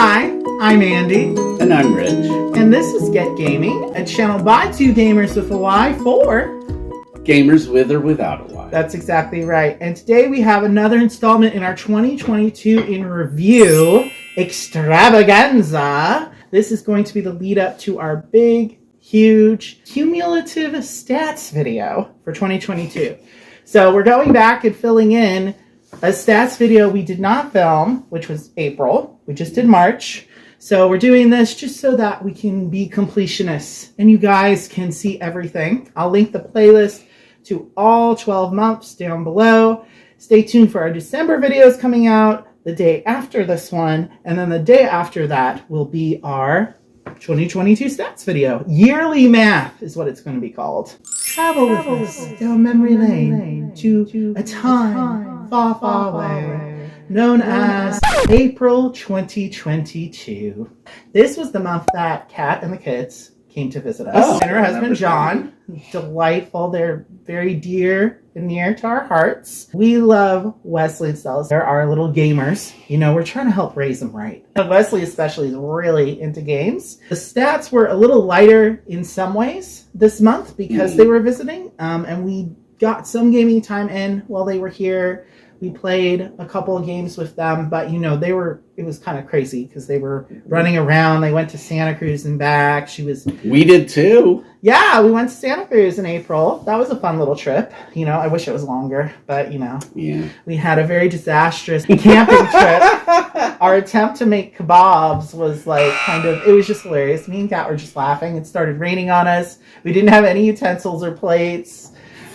Hi, I'm Andy. And I'm Rich. And this is Get Gaming, a channel by two gamers with a Y for gamers with or without a Y. That's exactly right. And today we have another installment in our 2022 in review extravaganza. This is going to be the lead up to our big, huge, cumulative stats video for 2022. So we're going back and filling in a stats video we did not film, which was April. We just did March. So we're doing this just so that we can be completionists and you guys can see everything. I'll link the playlist to all 12 months down below. Stay tuned for our December videos coming out the day after this one. And then the day after that will be our 2022 stats video. Yearly math is what it's going to be called. Travel with us down memory lane to a time far, far away, known as April 2022. This was the month that Cat and the kids came to visit us. And her husband, John. Delightful. They're very dear and near to our hearts. We love Wesley and Stella. They're our little gamers. You know, we're trying to help raise them right. And Wesley especially is really into games. The stats were a little lighter in some ways this month because they were visiting. And we got some gaming time in while they were here. We played a couple of games with them, but you know, it was kind of crazy because they were running around. They went to Santa Cruz and back. We did too. Yeah, we went to Santa Cruz in April. That was a fun little trip. You know, I wish it was longer, but you know, we had a very disastrous camping trip. Our attempt to make kebabs was like it was just hilarious. Me and Kat were just laughing. It started raining on us. We didn't have any utensils or plates.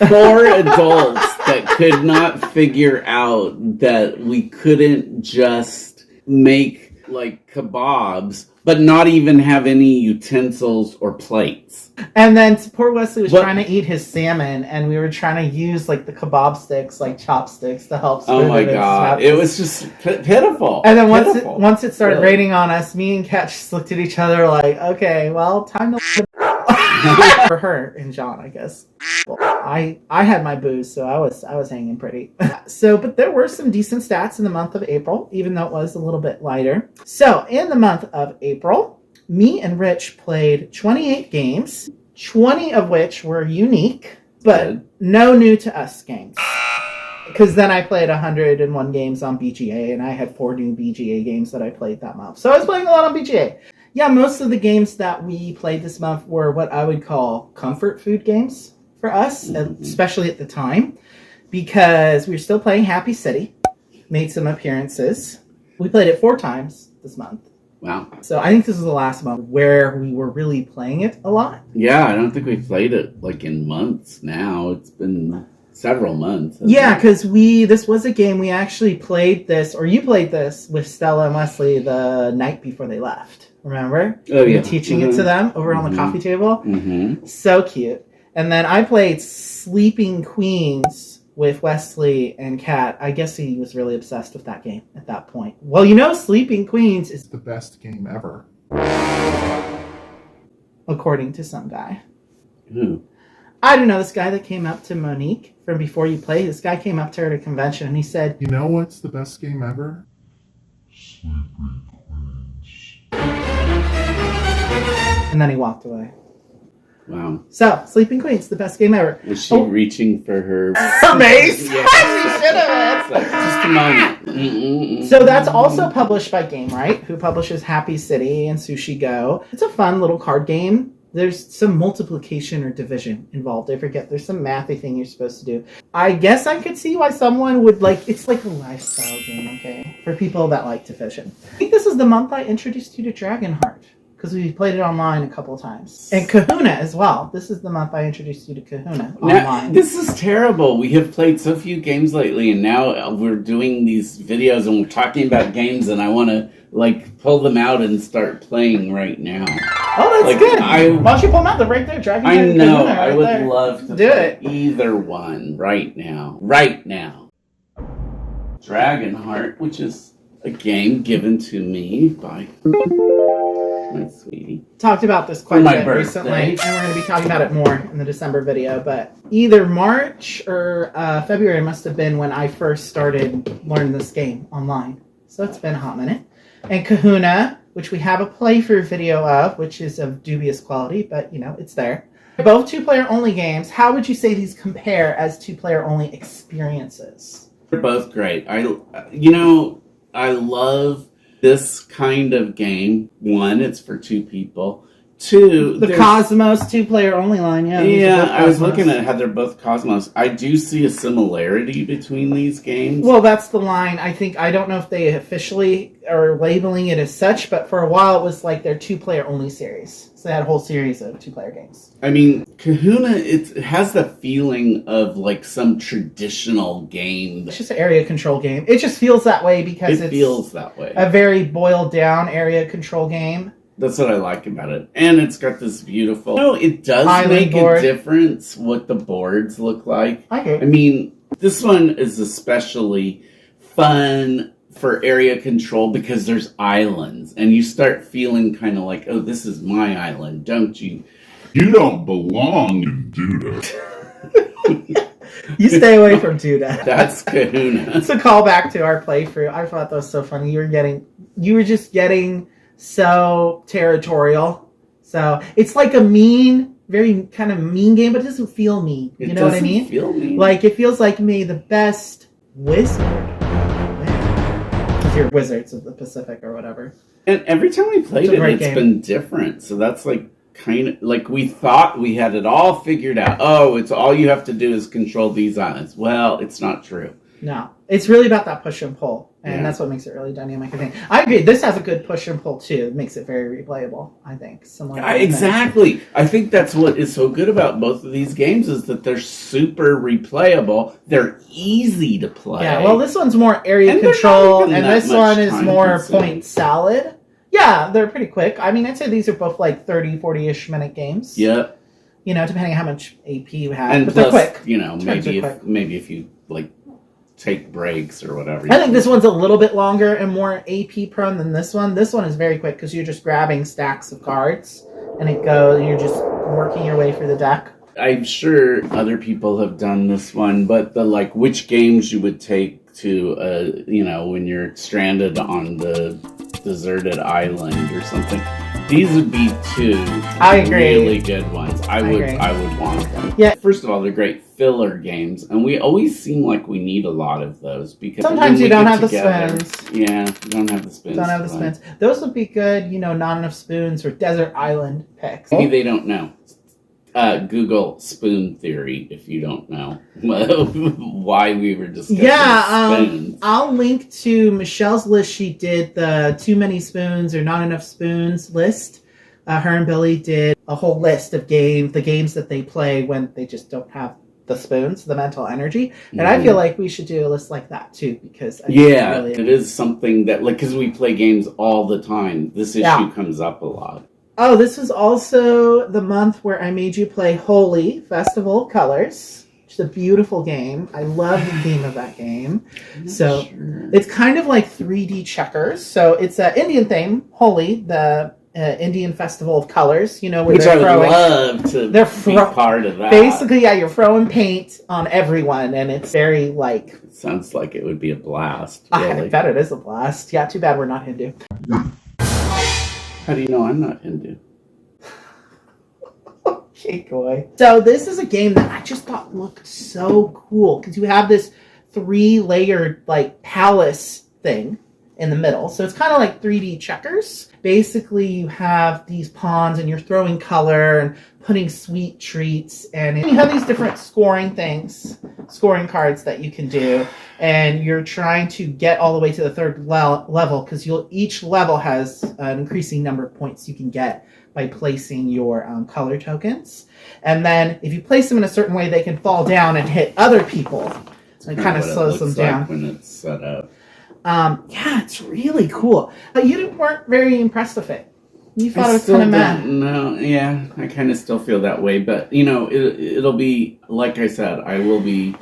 4 adults that could not figure out that we couldn't just make like kebabs, but not even have any utensils or plates. And then poor Wesley was trying to eat his salmon, and we were trying to use like the kebab sticks, like chopsticks, to help. Oh my god, it was just pitiful. And then once it started raining on us, me and Kat just looked at each other like, okay, well, time to for her and John, I guess. Well, I had my booze, so I was hanging pretty. But there were some decent stats in the month of April, even though it was a little bit lighter. So in the month of April, me and Rich played 28 games, 20 of which were unique, but no new to us games. Because then I played 101 games on BGA, and I had 4 new BGA games that I played that month. So I was playing a lot on BGA. Yeah, most of the games that we played this month were what I would call comfort food games for us, especially at the time, because we were still playing Happy City, made some appearances. We played it 4 times this month. Wow. So I think this is the last month where we were really playing it a lot. Yeah, I don't think we've played it like in months now. It's been several months. Yeah, because this was a game we actually played this, or you played this with Stella and Wesley the night before they left. Remember? Oh, yeah. We were teaching it to them over on the coffee table. Mm-hmm. So cute. And then I played Sleeping Queenz with Wesley and Kat. I guess he was really obsessed with that game at that point. Well, you know, Sleeping Queenz is the best game ever. According to some guy. Who? I don't know, this guy that came up to Monique from Before You Play. This guy came up to her at a convention and he said, you know what's the best game ever? Sleeping Queenz. And then he walked away. Wow. So, Sleeping Queenz, the best game ever. Was she reaching for her mace? Yeah, She should have. like, just a moment. So that's also published by Game Right, who publishes Happy City and Sushi Go. It's a fun little card game. There's some multiplication or division involved. I forget. There's some mathy thing you're supposed to do. I guess I could see why someone would like. It's like a lifestyle game, okay, for people that like division. I think this is the month I introduced you to Dragonheart, because we played it online a couple of times. And Kahuna as well. This is the month I introduced you to Kahuna online. Now, this is terrible. We have played so few games lately, and now we're doing these videos and we're talking about games, and I want to like pull them out and start playing right now. Oh, that's good. Why don't you pull them out? They're right there. Dragonheart. I know. Kahuna, I would love to do play either one right now. Right now. Dragonheart, which is a game given to me by my sweetie. Talked about this quite a bit birthday. Recently, and we're going to be talking about it more in the December video, but either March or February must have been when I first started learning this game online. So it's been a hot minute. and Kahuna, which we have a playthrough video of, which is of dubious quality, but it's there. Both 2-player only games. How would you say these compare as 2-player only experiences? They're both great. I love this kind of game. One, it's for 2 people. 2, the Cosmos 2-player only line, yeah. Yeah, I was looking at how they're both Cosmos. I do see a similarity between these games. Well, that's the line. I don't know if they officially are labeling it as such, but for a while it was like their 2-player only series. So they had a whole series of 2-player games. I mean, Kahuna, it has the feeling of like some traditional game. It's just an area control game. It just feels that way because it feels that way. A very boiled down area control game. That's what I like about it. And it's got this beautiful... it does island make board. A difference what the boards look like. I agree. I mean, this one is especially fun for area control because there's islands. And you start feeling kind of like, oh, this is my island, don't you? You don't belong in Duda. You stay away from Duda. That's Kahuna. It's a callback to our playthrough. I thought that was so funny. You were just getting so territorial. So it's like a very kind of mean game, but it doesn't feel mean. You know what I mean? Feel mean. Like it feels like me, the best wizard. Because you're wizards of the Pacific or whatever. And every time we played it's been different. So that's like kind of like we thought we had it all figured out. Oh, it's all you have to do is control these islands. Well, it's not true. No, it's really about that push and pull, and that's what makes it really dynamic. I think I agree. This has a good push and pull too. It makes it very replayable. I think exactly. I think that's what is so good about both of these games is that they're super replayable. They're easy to play. Yeah. Well, this one's more area control, and this one is more point salad. Yeah, they're pretty quick. I mean, I'd say these are both like 30, 40-ish minute games. Yep. Depending on how much AP you have, and but plus, they're quick. Maybe if you like. Take breaks or whatever. I think this one's a little bit longer and more AP prone than this one. This one is very quick because you're just grabbing stacks of cards and you're just working your way through the deck. I'm sure other people have done this one, but which games you would take to when you're stranded on the deserted island or something. These would be 2 really good ones. I would want them. Yeah. First of all, they're great filler games, and we always seem like we need a lot of those because sometimes you don't have the spoons. Yeah, you don't have the spoons. Don't have the spoons. Those would be good, not enough spoons or desert island picks. Maybe they don't know. Google spoon theory if you don't know why we were discussing spoons. I'll link to Michelle's list. She did the too many spoons or not enough spoons list. Her and Billy did a whole list of the games that they play when they just don't have the spoons, the mental energy. And I feel like we should do a list like that too, because it is something that because we play games all the time, this issue comes up a lot. Oh, this was also the month where I made you play Holi, Festival of Colors, which is a beautiful game. I love the theme of that game. It's kind of like 3D checkers. So it's an Indian theme, Holi, the Indian Festival of Colors, where which I would love to be part of that. Basically, you're throwing paint on everyone, and it's very It sounds like it would be a blast. Really. I bet it is a blast. Yeah, too bad we're not Hindu. How do you know I'm not Hindu? Okay, boy. So this is a game that I just thought looked so cool because you have this 3-layered palace thing in the middle. So it's kind of like 3D checkers. Basically, you have these pawns and you're throwing color and putting sweet treats. And you have these different scoring cards that you can do. And you're trying to get all the way to the 3rd level because each level has an increasing number of points you can get by placing your color tokens. And then if you place them in a certain way, they can fall down and hit other people. So it kind of slows them down. When it's set up. It's really cool. But you weren't very impressed with it. You thought it was kind of mad. No, yeah, I kind of still feel that way. But, it'll be, like I said, I will be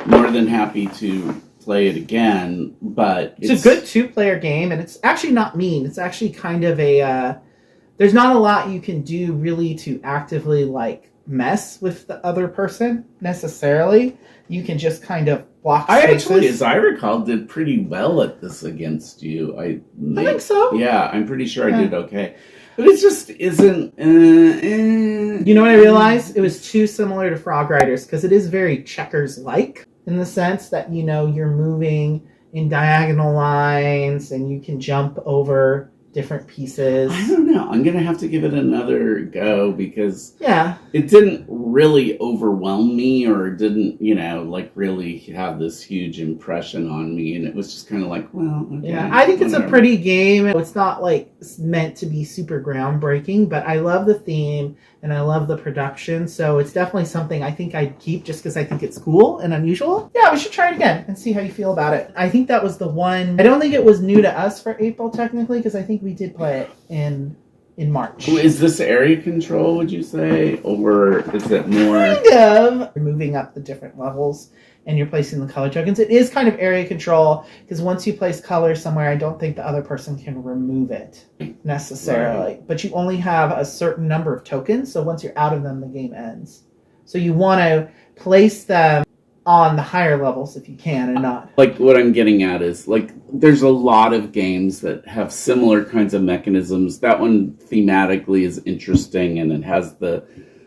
more than happy to play it again. But it's a good 2-player game, and it's actually not mean. It's actually kind of there's not a lot you can do really to actively, mess with the other person, necessarily. You can just kind of block I spaces. actually, as I recall, did pretty well at this against you. I think so. Yeah, I'm pretty sure I did okay. But it just isn't... You know what I realized? It was too similar to Frog Riders because it is very checkers-like in the sense that, you know, you're moving in diagonal lines and you can jump over different pieces. I don't know. I'm going to have to give it another go because yeah, it didn't really overwhelm me or didn't, you know, like really have this huge impression on me. And it was just kind of like, well, okay, yeah. I think it's a whatever. pretty game. It's not like it's meant to be super groundbreaking, but I love the theme and I love the production. So it's definitely something I think I'd keep just because I think it's cool and unusual. Yeah, we should try it again and see how you feel about it. I think that was the one. I don't think it was new to us for April technically because I think we did play it in March. Is this area control, would you say? Or is it more... Kind of. You're moving up the different levels and you're placing the color tokens. It is kind of area control because once you place color somewhere, I don't think the other person can remove it necessarily. Right. But you only have a certain number of tokens, so once you're out of them, the game ends. So you want to place them on the higher levels if you can and not. Like what I'm getting at is like there's a lot of games that have similar kinds of mechanisms. That one thematically is interesting and it has the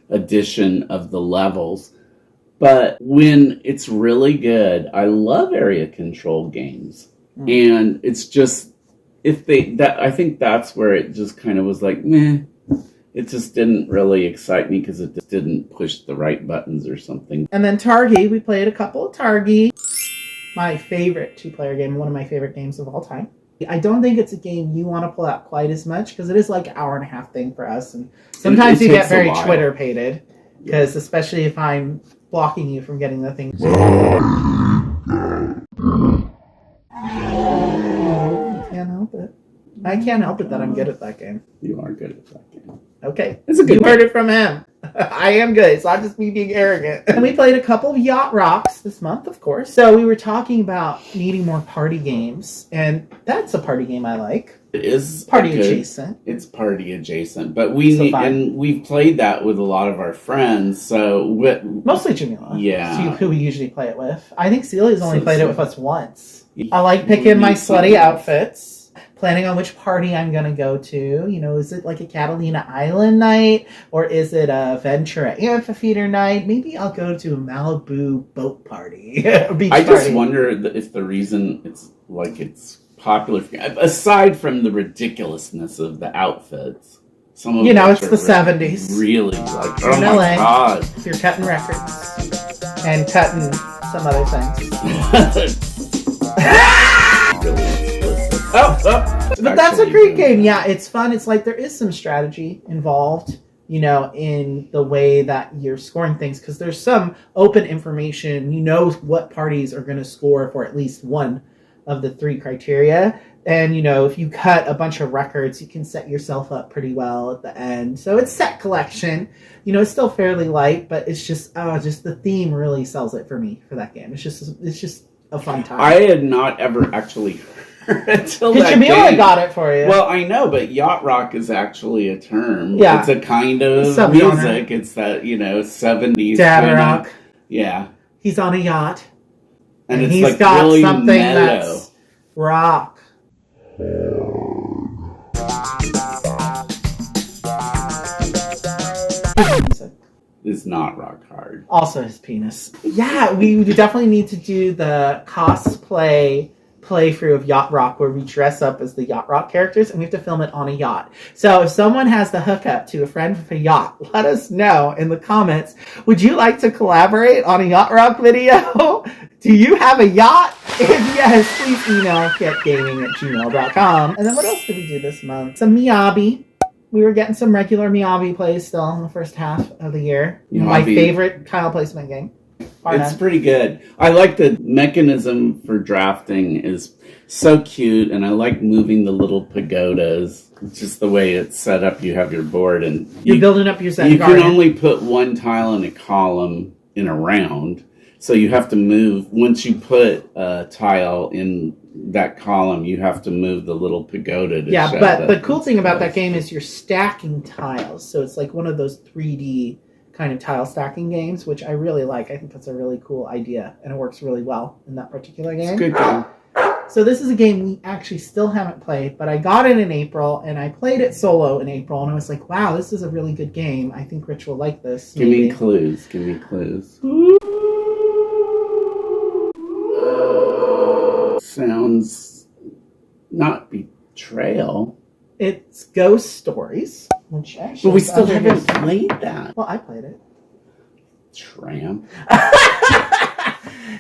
addition of the levels. But when it's really good, I love area control games. And it's just I think that's where it just kind of was like, meh. It just didn't really excite me because it just didn't push the right buttons or something. And then Targi, we played a couple of Targi. My favorite two-player game, one of my favorite games of all time. I don't think it's a game you want to pull out quite as much because it is like an hour and a half thing for us. And sometimes you get very Twitter-pated because especially if I'm blocking you from getting the thing. Can't help it. I can't help it that I'm good at that game. You are good at that game. Okay. It's a good You game. heard it from him. I am good. It's not just me being arrogant. And we played a couple of Yacht Rocks this month, of course. So we were talking about needing more party games. And that's a party game I like. It is Party adjacent. It's party adjacent. But we've played that with a lot of our friends. So mostly Jamila. Yeah. Who we usually play it with. I think Celia's only played it with us once. Yeah. I like picking my slutty outfits. Planning on which party I'm going to go to. You know, is it like a Catalina Island night? Or is it a Ventura Amphitheater night? Maybe I'll go to a Malibu boat party. Beach I just party. wonder if the reason it's popular, aside from the ridiculousness of the outfits, some of it's the 70s. Really like, You're in oh my LA. God. You're cutting records. And cutting some other things. But that's a great game. Yeah, it's fun. It's like there is some strategy involved, in the way that you're scoring things because there's some open information. You know what parties are going to score for at least one of the three criteria. And, if you cut a bunch of records, you can set yourself up pretty well at the end. So it's set collection. It's still fairly light, but it's just the theme really sells it for me for that game. It's just a fun time. I had not ever actually heard until that game. Jamila got it for you. Well, I know, but yacht rock is actually a term. Yeah. It's a kind of Sub-genre. music. It's that, 70s. Dad rock. Yeah. He's on a yacht. And it's he's like got really something mellow. that's rock. Is not rock hard. Also his penis. Yeah, we definitely need to do the cosplay playthrough of Yacht Rock where we dress up as the Yacht Rock characters and we have to film it on a yacht. So if someone has the hookup to a friend with a yacht, let us know in the comments. Would you like to collaborate on a Yacht Rock video? Do you have a yacht? If yes, please email getgaming@gmail.com. And then what else did we do this month? Some Miyabi. We were getting some regular Miyabi plays still in the first half of the year. Miyabi. My favorite tile placement game. It's pretty good. I like the mechanism for drafting is so cute, and I like moving the little pagodas. Just the way it's set up, you have your board, and You're building up your Zen you garden. can only put one tile in a column in a round, so you have to move. Once you put a tile in that column, you have to move the little pagoda to show but the cool thing about that game is you're stacking tiles, so it's like one of those 3D kind of tile stacking games, which I really like. I think that's a really cool idea, and it works really well in that particular game. It's a good game. So this is a game we actually still haven't played, but I got it in April, and I played it solo in April, and I was like, wow, this is a really good game. I think Rich will like this. Give me clues. Give me clues. Sounds not betrayal. It's Ghost Stories, which actually... But we still haven't played that. Well, I played it. Tramp.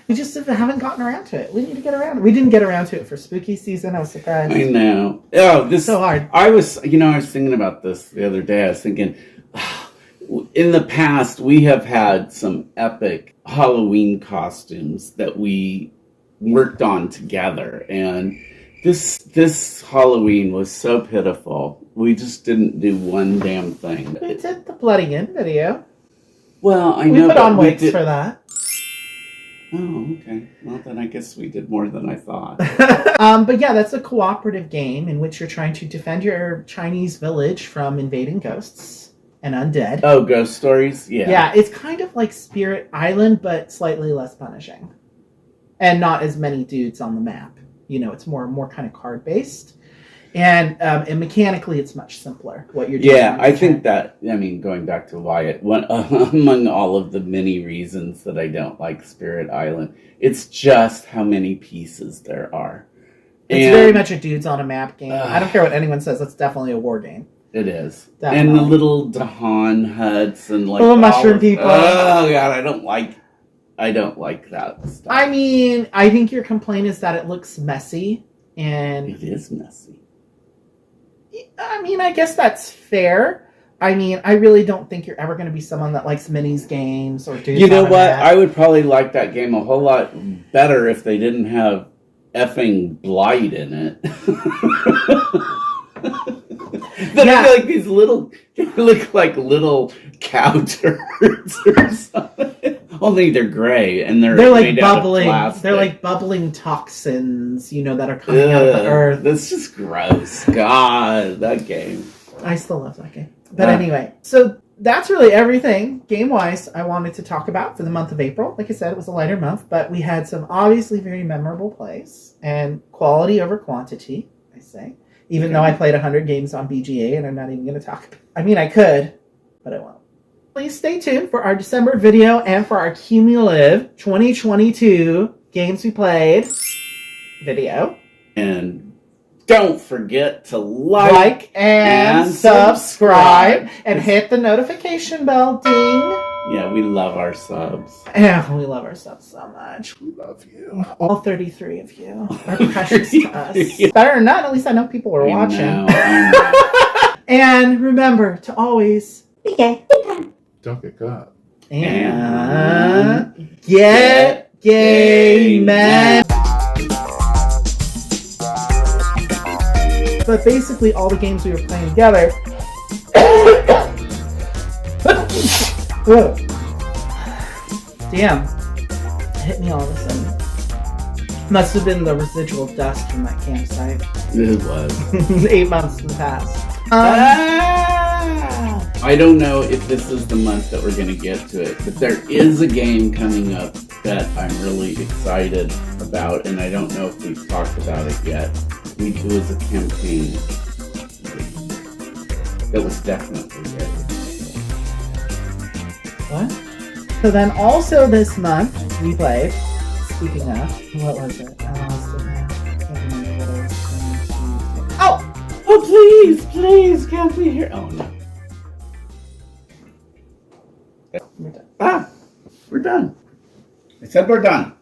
We just haven't gotten around to it. We need to get around. We didn't get around to it for spooky season. I was surprised. I know. Oh, this so hard. I was thinking about this the other day. I was thinking, in the past, we have had some epic Halloween costumes that we worked on together, and this Halloween was so pitiful. We just didn't do one damn thing. We did the Bloody In video. Well, I we know. Put on wigs for that. Oh, okay. Well, then I guess we did more than I thought. But yeah, that's a cooperative game in which you're trying to defend your Chinese village from invading ghosts and undead. Oh, Ghost Stories? Yeah. Yeah, it's kind of like Spirit Island, but slightly less punishing. And not as many dudes on the map. You know, it's more kind of card-based. And mechanically, it's much simpler, what you're doing. Yeah, I think that, going back to Wyatt, among all of the many reasons that I don't like Spirit Island, it's just how many pieces there are. It's very much a dudes on a map game. I don't care what anyone says, it's definitely a war game. It is. Definitely. And the little Dahan huts and like... little mushroom people. Oh, God, I don't like that stuff. I think your complaint is that it looks messy. And it is messy. I guess that's fair. I really don't think you're ever going to be someone that likes minis games or dudes. You know what? I would probably like that game a whole lot better if they didn't have effing blight in it. Then I feel like these they look like little cow turds or something. Only they're gray and they're like bubbling. They're like bubbling toxins, that are coming out of the earth. That's just gross. God, that game. I still love that game. But anyway, so that's really everything game-wise I wanted to talk about for the month of April. Like I said, it was a lighter month, but we had some obviously very memorable plays and quality over quantity, I say. Even though I played 100 games on BGA and I'm not even going to talk. I could, but I won't. Please stay tuned for our December video and for our cumulative 2022 games we played video. And don't forget to like and subscribe and hit the notification bell ding. Yeah, we love our subs. Yeah, we love our subs so much. We love you. All 33 of you are precious to us. Better or not, at least I know people are watching. I know. And remember to always be gay. Don't get caught. And get gay, man. But basically, all the games we were playing together. Damn. It hit me all of a sudden. Must have been the residual dust from that campsite. It was. 8 months in the past. I don't know if this is the month that we're going to get to it, but there is a game coming up that I'm really excited about, and I don't know if we've talked about it yet. It was a campaign that was definitely ready. What? So then also this month, we played, speaking of, what was it? I lost it now. I can't remember what I was trying to... Oh, please, can't we hear? Oh, no. We're done. We're done. I said we're done.